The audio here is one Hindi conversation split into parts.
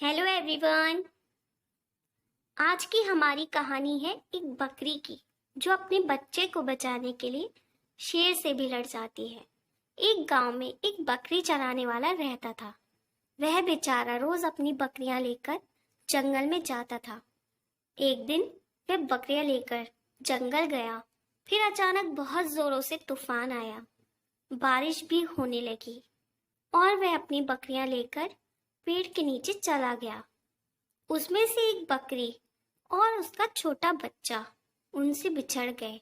Hello everyone. आज की हमारी कहानी है एक बकरी की जो अपने बच्चे को बचाने के लिए शेर से भी लड़ जाती है। एक गांव में एक बकरी चराने वाला रहता था। वह बेचारा रोज अपनी बकरियां लेकर जंगल में जाता था। एक दिन वह बकरियां लेकर जंगल गया। फिर अचानक बहुत जोरों से तूफान आया। बारिश भी होने लगी और वह अपनी बकरियां लेकर पेड़ के नीचे चला गया। उसमें से एक बकरी और उसका छोटा बच्चा उनसे बिछड़ गए।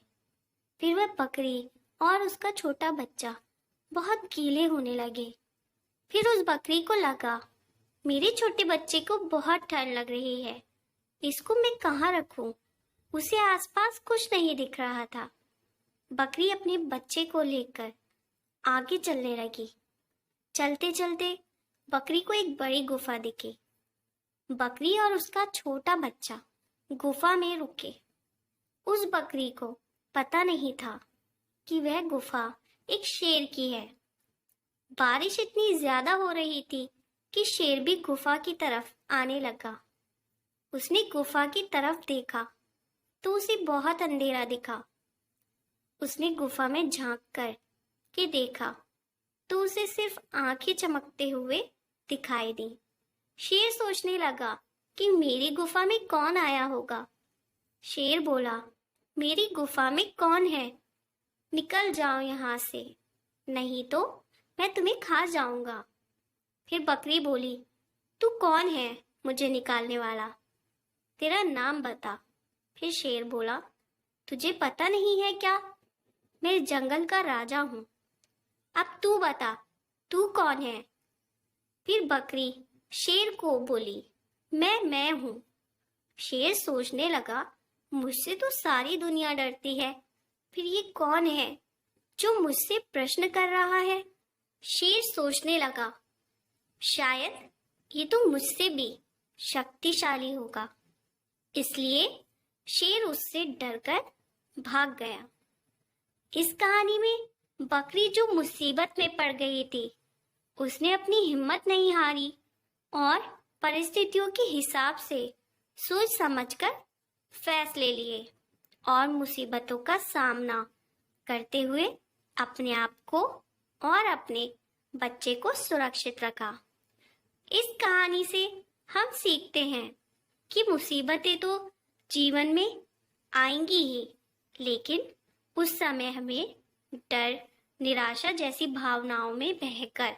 फिर वह बकरी और उसका छोटा बच्चा बहुत गीले होने लगे। फिर उस बकरी को लगा, मेरे छोटे बच्चे को बहुत ठंड लग रही है, इसको मैं कहाँ रखूं? उसे आसपास कुछ नहीं दिख रहा था। बकरी अपने बच्चे को लेकर आगे चलने लगी। चलते चलते बकरी को एक बड़ी गुफा दिखी। बकरी और उसका छोटा बच्चा गुफा में रुके। उस बकरी को पता नहीं था कि वह गुफा एक शेर की है। बारिश इतनी ज्यादा हो रही थी कि शेर भी गुफा की तरफ आने लगा। उसने गुफा की तरफ देखा तो उसे बहुत अंधेरा दिखा। उसने गुफा में झांक कर के देखा तो उसे सिर्फ आंखें चमकते हुए दिखाई दी। शेर सोचने लगा कि मेरी गुफा में कौन आया होगा। शेर बोला, मेरी गुफा में कौन है? निकल जाओ यहाँ से, नहीं तो मैं तुम्हें खा जाऊंगा। फिर बकरी बोली, तू कौन है मुझे निकालने वाला? तेरा नाम बता। फिर शेर बोला, तुझे पता नहीं है क्या? मैं जंगल का राजा हूँ। अब तू बता, तू कौन है? फिर बकरी शेर को बोली, मैं हूँ। शेर सोचने लगा, मुझसे तो सारी दुनिया डरती है, फिर ये कौन है जो मुझसे प्रश्न कर रहा है? शेर सोचने लगा, शायद ये तो मुझसे भी शक्तिशाली होगा। इसलिए शेर उससे डरकर भाग गया। इस कहानी में बकरी जो मुसीबत में पड़ गई थी, उसने अपनी हिम्मत नहीं हारी और परिस्थितियों के हिसाब से सोच समझकर फैसले लिए और मुसीबतों का सामना करते हुए अपने आप को और अपने बच्चे को सुरक्षित रखा। इस कहानी से हम सीखते हैं कि मुसीबतें तो जीवन में आएंगी ही, लेकिन उस समय हमें डर, निराशा जैसी भावनाओं में बहकर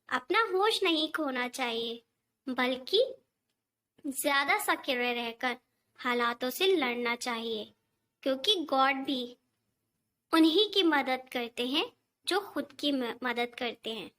अपना होश नहीं खोना चाहिए, बल्कि ज्यादा सक्रिय रहकर हालातों से लड़ना चाहिए, क्योंकि गॉड भी उन्हीं की मदद करते हैं जो खुद की मदद करते हैं।